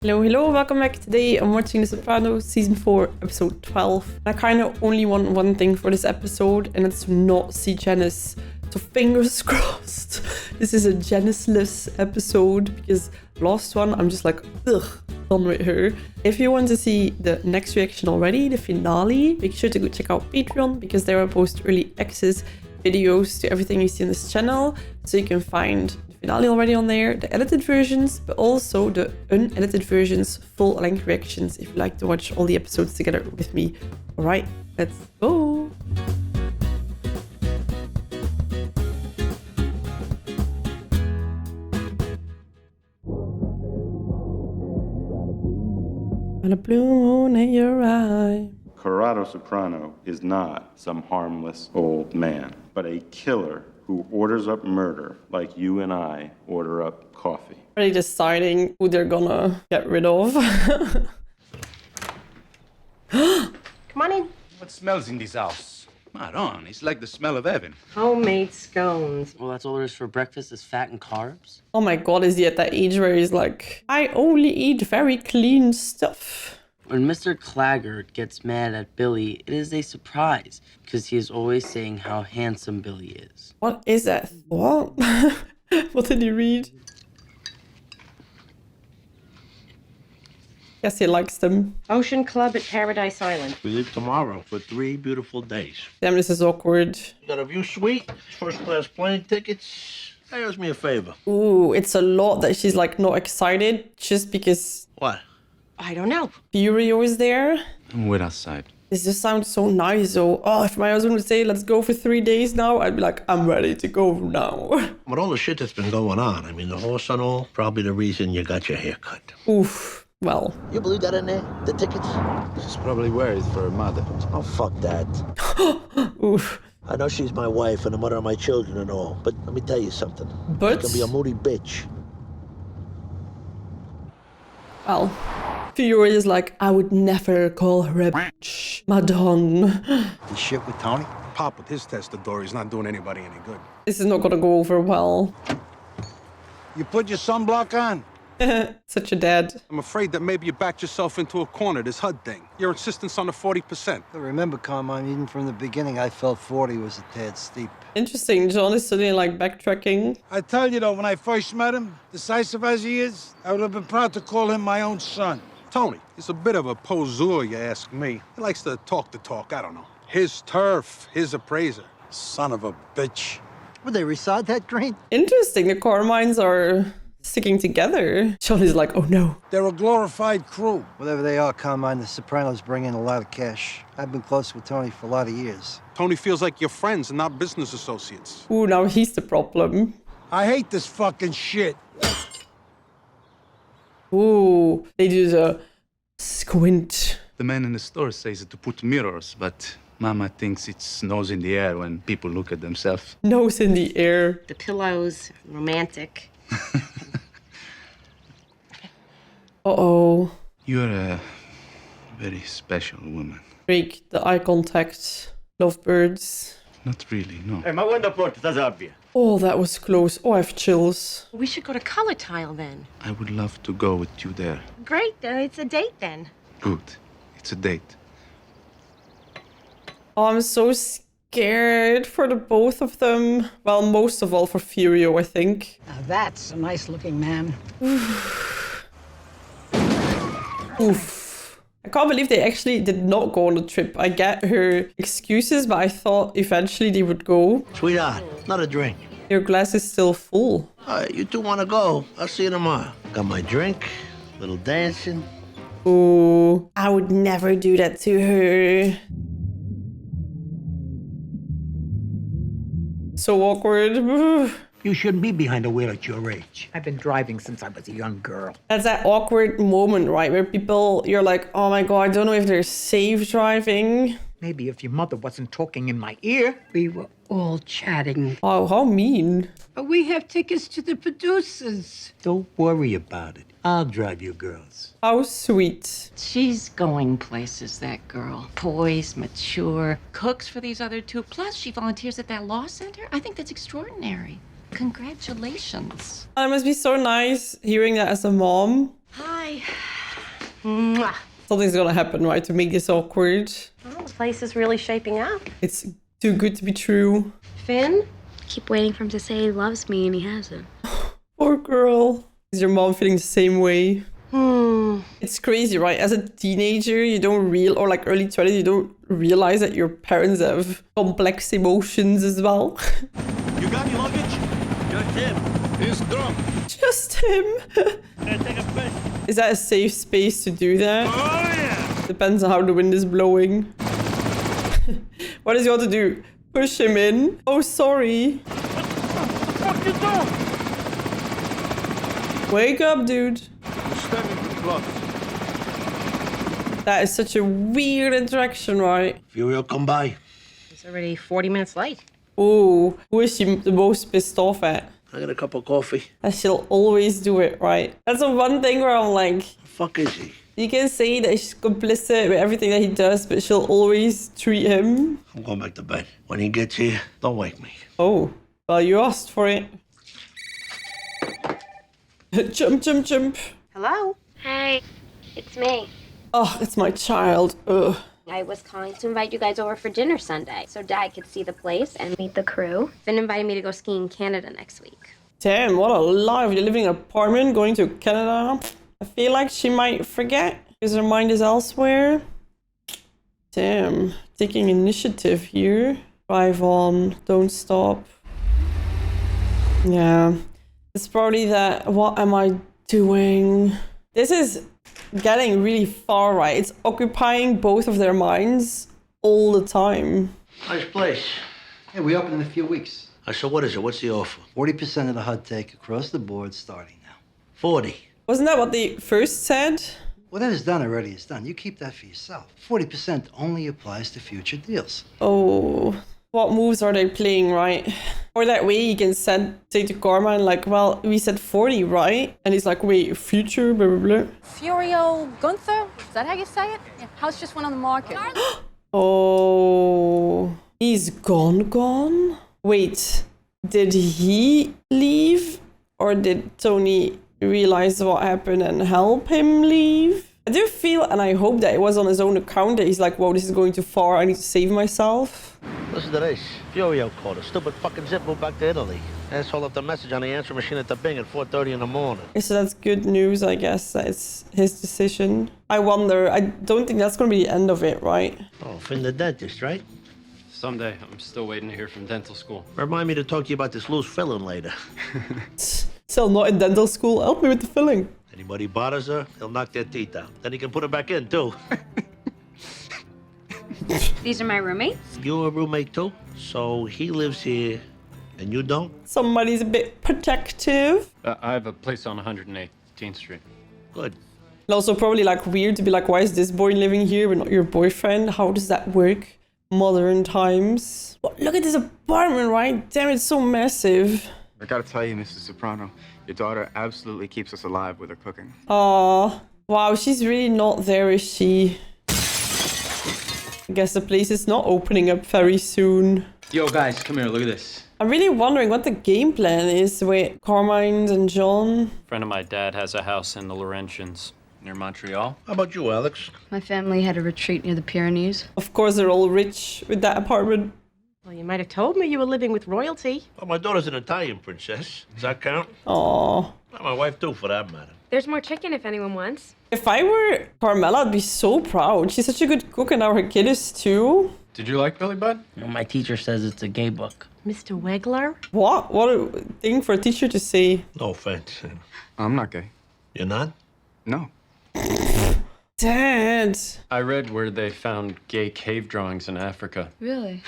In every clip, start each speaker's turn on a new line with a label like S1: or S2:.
S1: Hello, hello, welcome back. Today I'm watching The Sopranos season 4, episode 12. I kind of only want one thing for this episode, and it's to not see Janice. So fingers crossed. This is a Janice-less episode, because last one I'm just like, ugh, done with her. If you want to see the next reaction already, the finale, make sure to go check out Patreon, because there I post early access videos to everything you see on this channel. So you can find finale already on there, the edited versions, but also the unedited versions, full-length reactions if you like to watch all the episodes together with me. Alright, let's go! And a blue moon in your eye.
S2: Corrado Soprano is not some harmless old man, but a killer who orders up murder like you and I order up coffee.
S1: Are they deciding who they're gonna get rid of?
S3: Come on in.
S4: What smells in this house? Maron, it's like the smell of heaven.
S3: Homemade scones.
S5: Well, that's all there is for breakfast is fat and carbs.
S1: Oh my god, is he at that age where he's like, I only eat very clean stuff?
S5: When Mr. Claggart gets mad at Billy, it is a surprise, because he is always saying how handsome Billy is.
S1: What is that? What? What did he read? Guess he likes them.
S3: Ocean Club at Paradise Island.
S6: We leave tomorrow for 3 beautiful days.
S1: Damn, this is awkward.
S6: Got a view suite, first class plane tickets. Hey, ask me a favor.
S1: Ooh, it's a lot that she's like not excited just because
S6: What?
S3: I don't know.
S1: Furio is there.
S4: I'm wait outside.
S1: This just sounds so nice though. Oh, if my husband would say, let's go for 3 days now, I'd be like, I'm ready to go now.
S6: With all the shit that's been going on, I mean, the horse and all, probably the reason you got your hair cut.
S1: Oof. Well.
S6: You believe that in there? The tickets?
S4: She's probably worried for her mother.
S6: Oh, fuck that.
S1: Oof.
S6: I know she's my wife and the mother of my children and all, but let me tell you something.
S1: But?
S6: She can be a moody bitch.
S1: Well. Furio is like, I would never call her a bitch, madame.
S7: The shit with Tony? Pop with his testador, he's not doing anybody any good.
S1: This is not gonna go over well.
S7: You put your sunblock on?
S1: Such a dad.
S7: I'm afraid that maybe you backed yourself into a corner, this HUD thing. Your insistence on the 40%.
S8: Remember, Carmine, even from the beginning, I felt 40 was a tad steep.
S1: Interesting, John is suddenly like backtracking.
S9: I tell you though, when I first met him, decisive as he is, I would have been proud to call him my own son.
S7: Tony, he's a bit of a poseur, you ask me. He likes to talk, I don't know. His turf, his appraiser. Son of a bitch.
S8: Would they resod that green?
S1: Interesting, the Carmines are sticking together. John is like, oh no.
S9: They're a glorified crew.
S8: Whatever they are, Carmine, the Sopranos bring in a lot of cash. I've been close with Tony for a lot of years.
S7: Tony feels like you're friends and not business associates.
S1: Ooh, now he's the problem.
S9: I hate this fucking shit.
S1: Ooh, they do the squint.
S4: The man in the store says to put mirrors, but Mama thinks it's nose in the air when people look at themselves.
S1: Nose in the air.
S3: The pillows, romantic.
S1: Uh-oh.
S4: You're a very special woman.
S1: Break the eye contact. Lovebirds.
S4: Not really, no.
S6: Hey, my window port does obvious.
S1: Oh, that was close. Oh, I have chills.
S3: We should go to Color Tile then.
S4: I would love to go with you there.
S3: Great, it's a date then.
S4: Good. It's a date.
S1: Oh, I'm so scared for the both of them. Well, most of all for Furio, I think.
S10: Now that's a nice-looking man.
S1: Oof. I can't believe they actually did not go on the trip. I get her excuses, but I thought eventually they would go.
S6: Sweetheart, not a drink.
S1: Your glass is still full.
S6: All right, you two want to go? I'll see you tomorrow. Got my drink, little dancing.
S1: Ooh, I would never do that to her. So awkward.
S10: You shouldn't be behind the wheel at your age. I've been driving since I was a young girl.
S1: That's that awkward moment, right? Where people, you're like, oh my God, I don't know if they're safe driving.
S10: Maybe if your mother wasn't talking in my ear. We were all chatting.
S1: Oh, how mean.
S10: But we have tickets to the producers.
S6: Don't worry about it. I'll drive you girls.
S1: How sweet.
S11: She's going places, that girl. Poised, mature, cooks for these other two. Plus, she volunteers at that law center. I think that's extraordinary. Congratulations.
S1: It must be so nice hearing that as a mom.
S3: Hi. Mwah.
S1: Something's gonna happen, right, to make this awkward.
S3: Well, the place is really shaping up.
S1: It's too good to be true.
S3: Finn?
S12: Keep waiting for him to say he loves me and he hasn't.
S1: Poor girl. Is your mom feeling the same way? It's crazy, right? As a teenager, you don't or like early 20s, you don't realize that your parents have complex emotions as well.
S6: You got any luggage? Just him. He's drunk.
S1: Just him.
S6: Take a piss.
S1: Is that a safe space to do that?
S6: Oh, yeah.
S1: Depends on how the wind is blowing. What does he want to do? Push him in? Oh, sorry.
S6: What the fuck you doing?
S1: Wake up, dude.
S6: You're standing too close.
S1: That is such a weird interaction, right?
S6: Furio, come by.
S3: He's already 40 minutes late.
S1: Oh, who is she the most pissed off at?
S6: I got a cup of coffee.
S1: And she'll always do it, right? That's the one thing where I'm like...
S6: The fuck is he?
S1: You can say that she's complicit with everything that he does, but she'll always treat him.
S6: I'm going back to bed. When he gets here, don't wake me.
S1: Oh, well, you asked for it. Jump, jump, jump.
S3: Hello?
S12: Hey, it's me.
S1: Oh, it's my child. Ugh.
S12: I was calling to invite you guys over for dinner Sunday so Dad could see the place and meet the crew. Finn invited me to go skiing in Canada next week.
S1: Damn, what a life. You're living in an apartment, going to Canada. I feel like she might forget because her mind is elsewhere. Damn, taking initiative here. Drive on, don't stop. Yeah, it's probably that, what am I doing? This is getting really far, right? It's occupying both of their minds all the time.
S6: Nice place.
S8: Hey, we open in a few weeks.
S6: So what is it? What's the offer?
S8: 40% of the HUD take across the board starting now.
S6: 40.
S1: Wasn't that what they first said?
S8: Whatever is done already is done. You keep that for yourself. 40% only applies to future deals.
S1: Oh, what moves are they playing, right? Or that way you can say to Karma and like, well, we said 40, right? And he's like, wait, future, blah, blah, blah.
S13: Furio Gunther? Is that how you say it? Yeah. House just went on the market.
S1: Oh, he's gone? Wait, did he leave? Or did Tony realize what happened and help him leave? I do feel, and I hope that it was on his own account, that he's like, whoa, this is going too far, I need to save myself.
S6: Listen to this. Furio called a stupid fucking zip moved back to Italy. Asshole left a message on the answering machine at the Bing at 4:30 in the morning.
S1: Okay, so that's good news, I guess. That it's his decision. I wonder, I don't think that's going to be the end of it, right?
S6: Oh, Finn the dentist, right?
S14: Someday. I'm still waiting to hear from dental school.
S6: Remind me to talk to you about this loose filling later.
S1: Still not in dental school. Help me with the filling.
S6: Anybody bothers her, he'll knock their teeth out. Then he can put her back in, too.
S12: These are my roommates.
S6: You're a roommate, too? So he lives here, and you don't?
S1: Somebody's a bit protective.
S14: I have a place on 118th Street.
S6: Good.
S1: And also probably like weird to be like, why is this boy living here but not your boyfriend? How does that work? Modern times. Oh, look at this apartment, right? Damn, it's so massive.
S15: I gotta tell you, Mrs. Soprano, your daughter absolutely keeps us alive with her cooking.
S1: Aw, wow, she's really not there, is she? I guess the place is not opening up very soon.
S14: Yo, guys, come here. Look at this.
S1: I'm really wondering what the game plan is with Carmine and John.
S14: A friend of my dad has a house in the Laurentians near Montreal.
S6: How about you, Alex?
S13: My family had a retreat near the Pyrenees.
S1: Of course, they're all rich with that apartment.
S3: Well, you might have told me you were living with royalty.
S6: Well, my daughter's an Italian princess. Does that count?
S1: Aww.
S6: Well, my wife, too, for that matter.
S12: There's more chicken if anyone wants.
S1: If I were Carmela, I'd be so proud. She's such a good cook and now her kid is too.
S14: Did you like Billy Budd?
S5: Well, my teacher says it's a gay book.
S3: Mr. Wegler?
S1: What? What a thing for a teacher to say.
S6: No offense.
S15: I'm not gay.
S6: You're not?
S15: No.
S1: Dad.
S14: I read where they found gay cave drawings in Africa.
S13: Really?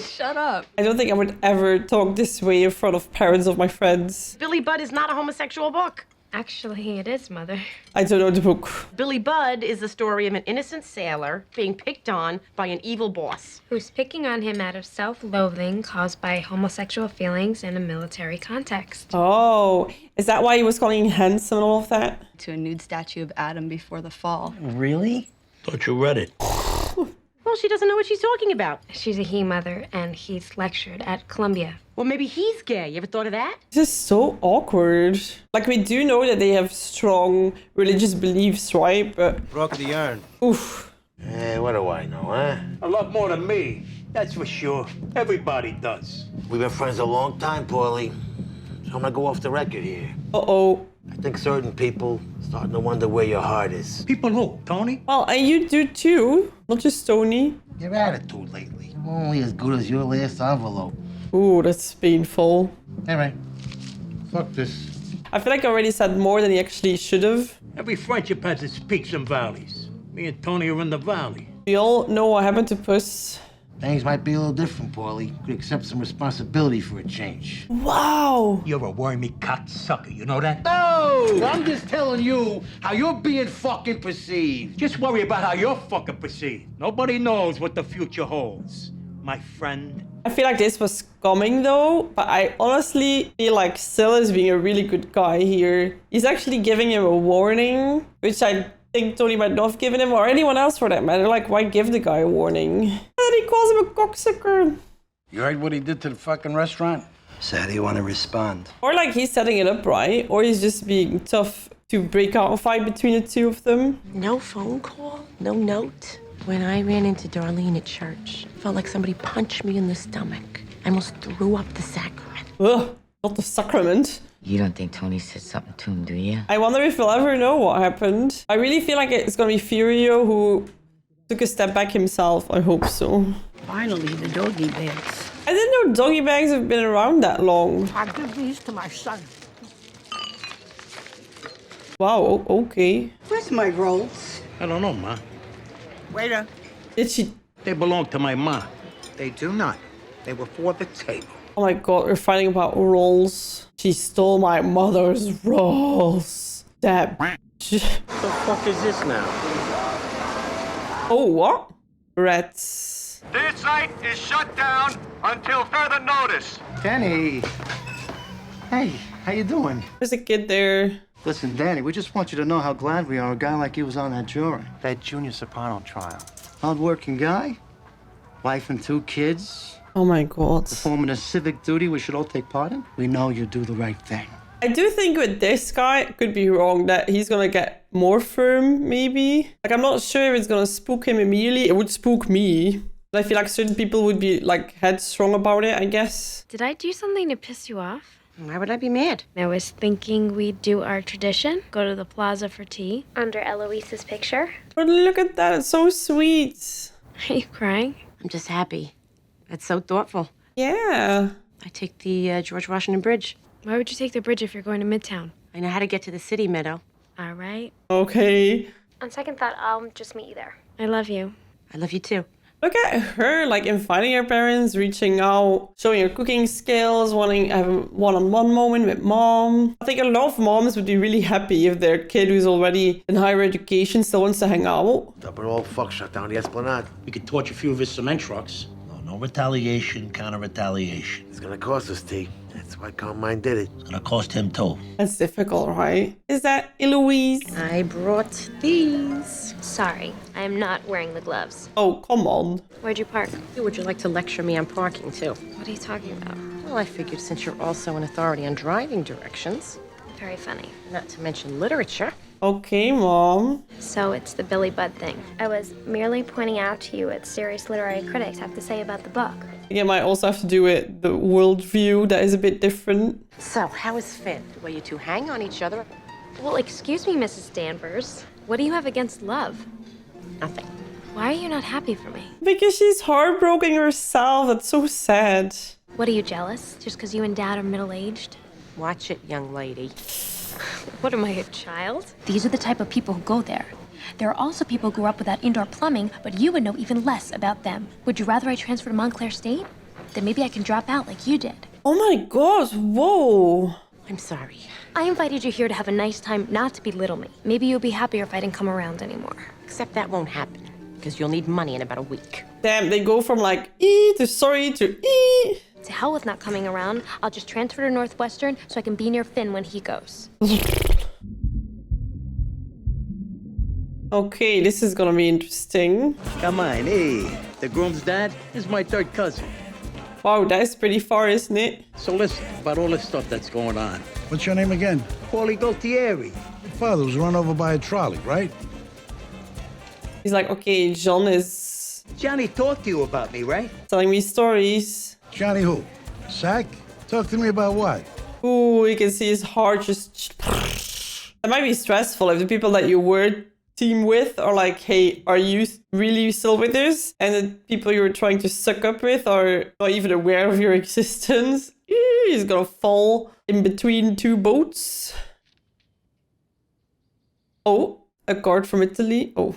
S13: Shut up.
S1: I don't think I would ever talk this way in front of parents of my friends.
S3: Billy Budd is not a homosexual book.
S12: Actually, it is, Mother.
S1: I don't know the book.
S3: Billy Budd is the story of an innocent sailor being picked on by an evil boss.
S12: Who's picking on him out of self-loathing caused by homosexual feelings in a military context.
S1: Oh, is that why he was calling him handsome and all of that?
S13: To a nude statue of Adam before the fall.
S5: Really?
S6: Thought you read it.
S3: Well, she doesn't know what she's talking about.
S12: She's a he mother, and he's lectured at Columbia.
S3: Well, maybe he's gay. You ever thought of that?
S1: This is so awkward. Like, we do know that they have strong religious beliefs, right? But
S16: Broke the yarn.
S1: oof.
S6: What do I know, huh?
S17: A lot more than me, that's for sure. Everybody does.
S6: We've been friends a long time, Paulie. So I'm gonna go off the record here.
S1: Uh-oh.
S6: I think certain people starting to wonder where your heart is.
S17: People who, Tony?
S1: Well, and you do too. Not just Tony.
S6: Your attitude lately, only as good as your last envelope.
S1: Ooh, that's painful.
S6: Anyway, fuck this.
S1: I feel like I already said more than he actually should have.
S17: Every friendship has its peaks and valleys. Me and Tony are in the valley.
S1: We all know what happened to Puss.
S6: Things might be a little different, Paulie. Could accept some responsibility for a change.
S1: Wow!
S17: You're a wormy cocksucker, you know that?
S6: No! I'm just telling you how you're being fucking perceived.
S17: Just worry about how you're fucking perceived. Nobody knows what the future holds, my friend.
S1: I feel like this was coming though, but I honestly feel like Syl is being a really good guy here. He's actually giving him a warning, which I think Tony might not have given him, or anyone else for that matter. Like, why give the guy a warning? And he calls him a cocksucker.
S16: You heard what he did to the fucking restaurant?
S8: So how do you want to respond?
S1: Or like he's setting it up, right? Or he's just being tough to break out a fight between the two of them.
S3: No phone call, no note. When I ran into Darlene at church, it felt like somebody punched me in the stomach. I almost threw up the sacrament.
S1: Ugh, not the sacrament.
S11: You don't think Tony said something to him, do you?
S1: I wonder if we'll ever know what happened. I really feel like it's gonna be Furio who took a step back himself. I hope so.
S10: Finally, the doggy bags.
S1: I didn't know doggy bags have been around that long.
S10: I give these to my son.
S1: Wow, okay.
S10: Where's my rolls?
S17: I don't know, Ma.
S10: Waiter.
S1: Did she?
S17: They belong to my ma.
S16: They do not. They were for the table.
S1: Oh my god, we're fighting about rolls. She stole my mother's rolls. That bitch.
S6: What the fuck is this now?
S1: Oh, what? Rats.
S18: This site is shut down until further notice.
S16: Danny. Hey, how you doing?
S1: There's a kid there.
S16: Listen, Danny, we just want you to know how glad we are a guy like you was on that jury. That Junior Soprano trial. Hard-working guy. Wife and 2 kids.
S1: Oh my god.
S16: Performing a civic duty we should all take part in. We know you do the right thing.
S1: I do think with this guy, it could be wrong that he's gonna get more firm, maybe. Like, I'm not sure if it's gonna spook him immediately. It would spook me. But I feel like certain people would be, like, headstrong about it, I guess.
S12: Did I do something to piss you off?
S3: Why would I be mad?
S12: I was thinking we'd do our tradition, go to the plaza for tea. Under Eloise's picture.
S1: But look at that, it's so sweet.
S12: Are you crying?
S3: I'm just happy. That's so thoughtful.
S1: Yeah.
S3: I take the George Washington Bridge.
S12: Why would you take the bridge if you're going to Midtown?
S3: I know how to get to the city, Meadow.
S12: All right.
S1: Okay.
S12: On second thought, I'll just meet you there. I love you.
S3: I love you too.
S1: Look at her, like, inviting her parents, reaching out, showing her cooking skills, wanting to have a one-on-one moment with mom. I think a lot of moms would be really happy if their kid who's already in higher education still wants to hang out.
S6: But old fuck shut down the Esplanade.
S17: We could torch a few of his cement trucks.
S6: No retaliation, counter-retaliation. It's gonna cost us, T. That's why Carmine did it.
S17: It's gonna cost him too.
S1: That's difficult, right? Is that Eloise?
S3: I brought these.
S12: Sorry, I am not wearing the gloves.
S1: Oh, come on.
S12: Where'd you park?
S3: Would you like to lecture me on parking too?
S12: What are you talking about?
S3: Well, I figured since you're also an authority on driving directions.
S12: Very funny.
S3: Not to mention literature.
S1: Okay, Mom.
S12: So it's the Billy Budd thing. I was merely pointing out to you what serious literary critics have to say about the book.
S1: I think it might also have to do with the worldview that is a bit different.
S3: So, how is Finn? The way you two hang on each other?
S12: Well, excuse me, Mrs. Danvers. What do you have against love?
S3: Nothing.
S12: Why are you not happy for me?
S1: Because she's heartbroken herself. That's so sad.
S12: What, are you jealous? Just because you and Dad are middle-aged?
S3: Watch it, young lady.
S12: What, am I, a child?
S19: These are the type of people who go there. There are also people who grew up without indoor plumbing, but you would know even less about them. Would you rather I transfer to Montclair State? Then maybe I can drop out like you did.
S1: Oh my god, whoa.
S3: I'm sorry.
S12: I invited you here to have a nice time, not to belittle me. Maybe you'll be happier if I didn't come around anymore.
S3: Except that won't happen, because you'll need money in about a week.
S1: Damn, they go from like, to sorry to
S12: To hell with not coming around. I'll just transfer to Northwestern so I can be near Finn when he goes.
S1: Okay, this is gonna be interesting.
S20: Come on, hey. The groom's dad is my third cousin.
S1: Wow, that's pretty far, isn't it?
S20: So listen, about all this stuff that's going on.
S9: What's your name again?
S20: Paulie Galtieri.
S9: Your father was run over by a trolley, right?
S1: He's like, okay, John is...
S20: Johnny talked to you about me, right?
S1: telling me stories.
S9: Johnny who? Sack? Talk to me about what?
S1: Ooh, you can see his heart just... That might be stressful if the people that you were team with are like, hey, are you really still with us? And the people you were trying to suck up with are not even aware of your existence. He's gonna fall in between two boats. Oh, a card from Italy. Oh.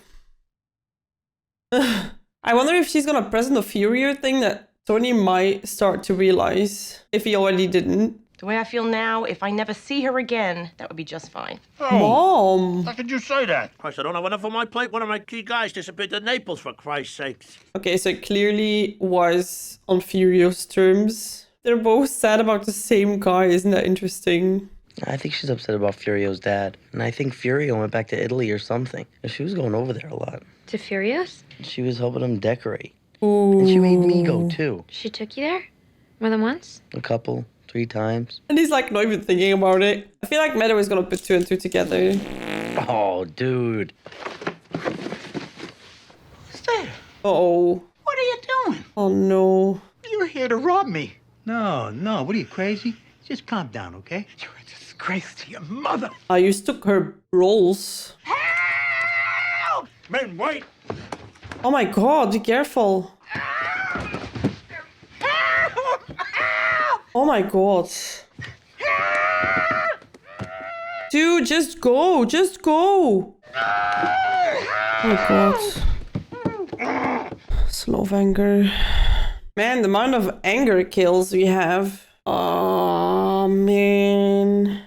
S1: I wonder if she's gonna present a Furio thing that Tony might start to realize, if he already didn't.
S3: The way I feel now, if I never see her again, that would be just fine.
S1: Mom!
S6: How could you say that? Christ, I don't have enough on my plate. One of my key guys disappeared to Naples, for Christ's sakes.
S1: Okay, so it clearly was on Furio's terms. They're both sad about the same guy. Isn't that interesting?
S5: I think she's upset about Furio's dad. And I think Furio went back to Italy or something. She was going over there a lot.
S12: To Furious?
S5: She was helping him decorate.
S1: Ooh.
S5: And she made me go, too.
S12: She took you there? More than once?
S5: A couple, 3 times.
S1: And he's like not even thinking about it. I feel like Meadow is gonna put 2 and 2 together.
S20: Oh, dude.
S17: What's that?
S1: Uh-oh.
S17: What are you doing?
S1: Oh, no.
S17: You're here to rob me. No, what are you, crazy? Just calm down, okay? You're a disgrace to your mother.
S1: You took her rolls.
S17: Help! Men, wait!
S1: Oh my god, be careful. Oh my god. Dude, just go. Just go. Oh my god. Slow of anger. Man, the amount of anger kills we have. Oh, man.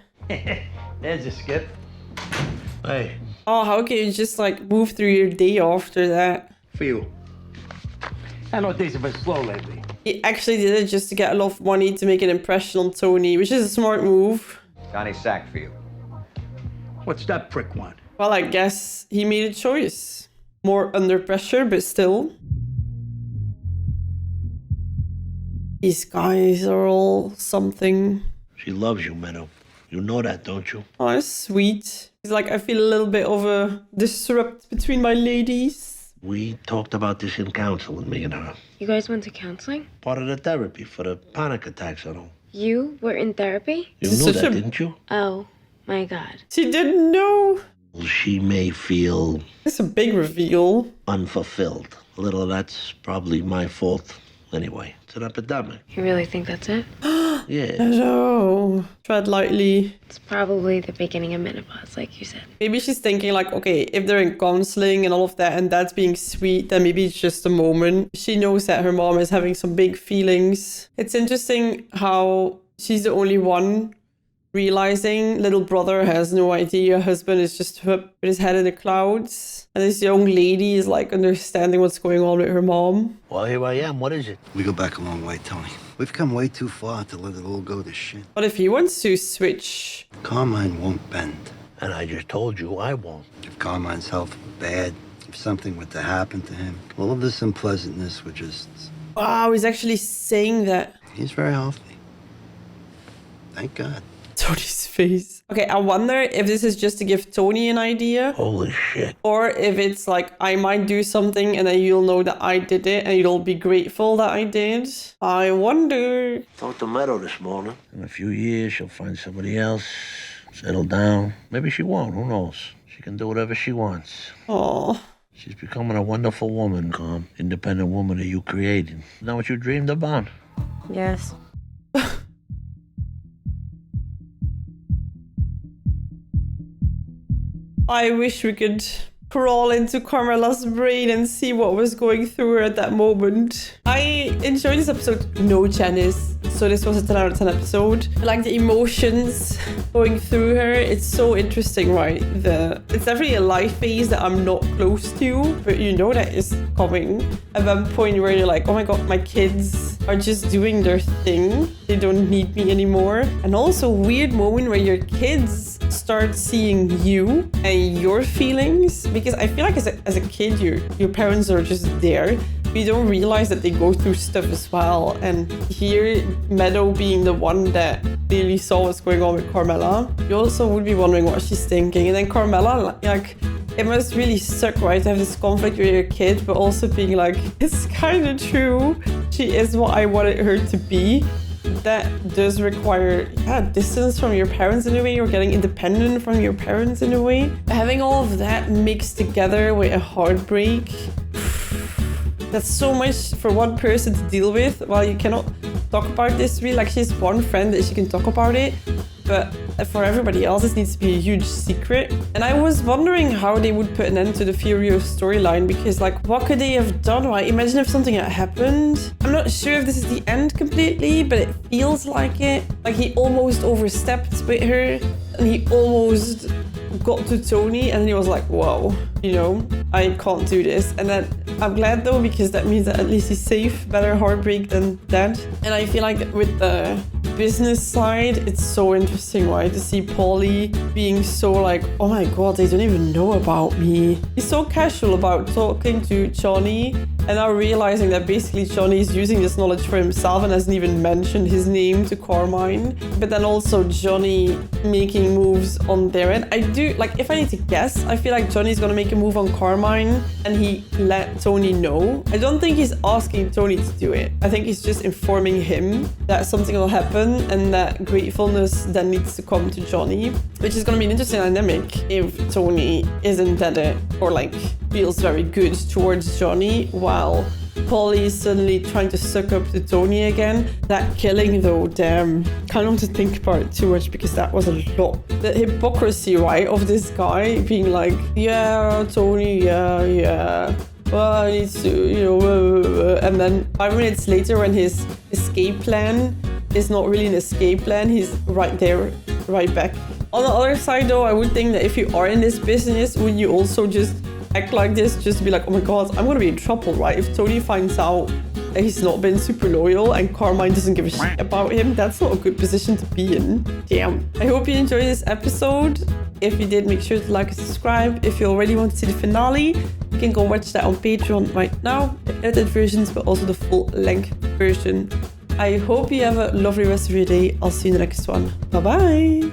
S17: There's a skip. Hey.
S1: Oh, how can you just like move through your day after that?
S17: For you. I know things have been slow lately.
S1: He actually did it just to get a lot of money to make an impression on Tony, which is a smart move.
S18: Johnny sacked for you.
S17: What's that prick want?
S1: Well, I guess he made a choice. More under pressure, but still. These guys are all something.
S6: She loves you, Meadow. You know that, don't you?
S1: Oh, that's sweet. He's like, I feel a little bit of a disrupt between my ladies.
S6: We talked about this in counseling, me and her.
S12: You guys went to counseling?
S6: Part of the therapy for the panic attacks and all.
S12: You were in therapy?
S6: You knew that, didn't you?
S12: Oh, my God.
S1: She didn't know.
S6: Well, she may feel...
S1: It's a big reveal.
S6: ...unfulfilled. A little of that's probably my fault. Anyway, it's an epidemic.
S12: You really think that's it?
S6: Yeah.
S1: No. Tread lightly.
S12: It's probably the beginning of menopause, like you said.
S1: Maybe she's thinking like, okay, if they're in counseling and all of that and that's being sweet, then maybe it's just a moment. She knows that her mom is having some big feelings. It's interesting how she's the only one realizing little brother has no idea. Husband is just up with his head in the clouds. And this young lady is like understanding what's going on with her mom.
S6: Well, here I am. What is it?
S8: We go back a long way, Tony. We've come way too far to let it all go to shit.
S1: But if he wants to switch...
S8: Carmine won't bend.
S6: And I just told you I won't.
S8: If Carmine's health were bad, if something were to happen to him, all of this unpleasantness would just...
S1: Wow, he's actually saying that.
S8: He's very healthy. Thank God.
S1: Tony's face. Okay, I wonder if this is just to give Tony an idea.
S6: Holy shit.
S1: Or if it's like, I might do something and then you'll know that I did it and you'll be grateful that I did. I wonder.
S6: Talked to Meadow this morning. In a few years, she'll find somebody else, settle down. Maybe she won't, who knows? She can do whatever she wants.
S1: Oh.
S6: She's becoming a wonderful woman, calm, independent woman that you created. Isn't that what you dreamed about?
S12: Yes.
S1: I wish we could crawl into Carmela's brain and see what was going through her at that moment. I enjoyed this episode. No, Janice. So this was a 10 out of 10 episode. I like the emotions going through her. It's so interesting, right? It's definitely a life phase that I'm not close to, but you know that is coming. At one point where you're like, oh my god, my kids are just doing their thing. They don't need me anymore. And also a weird moment where your kids start seeing you and your feelings, because I feel like as a kid, your parents are just there. You don't realize that they go through stuff as well. And here, Meadow being the one that clearly saw what's going on with Carmela, you also would be wondering what she's thinking. And then Carmela, like, it must really suck, right, to have this conflict with your kid, but also being like, it's kind of true. She is what I wanted her to be. That does require, distance from your parents in a way, or getting independent from your parents in a way. Having all of that mixed together with a heartbreak, that's so much for one person to deal with. Well, you cannot talk about this really. Like, she has one friend that she can talk about it, but for everybody else, it needs to be a huge secret. And I was wondering how they would put an end to the Furio storyline, because, like, what could they have done, right? Imagine if something had happened. I'm not sure if this is the end completely, but it feels like it. Like, he almost overstepped with her, and he almost got to Tony, and he was like, whoa, you know, I can't do this. And then I'm glad though, because that means that at least he's safe. Better heartbreak than dead. And I feel like with the business side, it's so interesting, right, to see Paulie being so like, oh my god, they don't even know about me. He's so casual about talking to Johnny, and now realizing that basically Johnny is using this knowledge for himself and hasn't even mentioned his name to Carmine. But then also Johnny making moves on their end. I do, like, if I need to guess, I feel like Johnny's gonna make a move on Carmine, and he let Tony know. I don't think he's asking Tony to do it. I think he's just informing him that something will happen, and that gratefulness then needs to come to Johnny, which is gonna be an interesting dynamic if Tony is indebted or like feels very good towards Johnny, while Paulie is suddenly trying to suck up to Tony again. That killing though, damn. Kind of want to think about it too much, because that was a lot. The hypocrisy, right, of this guy being like, yeah, Tony, yeah. Well, I need to, you know, and then 5 minutes later when his escape plan is not really an escape plan, he's right there, right back. On the other side though, I would think that if you are in this business, would you also just act like this, just to be like, oh my god, I'm gonna be in trouble, right? If Tony finds out that he's not been super loyal and Carmine doesn't give a shit about him, that's not a good position to be in. Damn. I hope you enjoyed this episode. If you did, make sure to like and subscribe. If you already want to see the finale, you can go watch that on Patreon right now. The edited versions, but also the full length version. I hope you have a lovely rest of your day. I'll see you in the next one. Bye bye.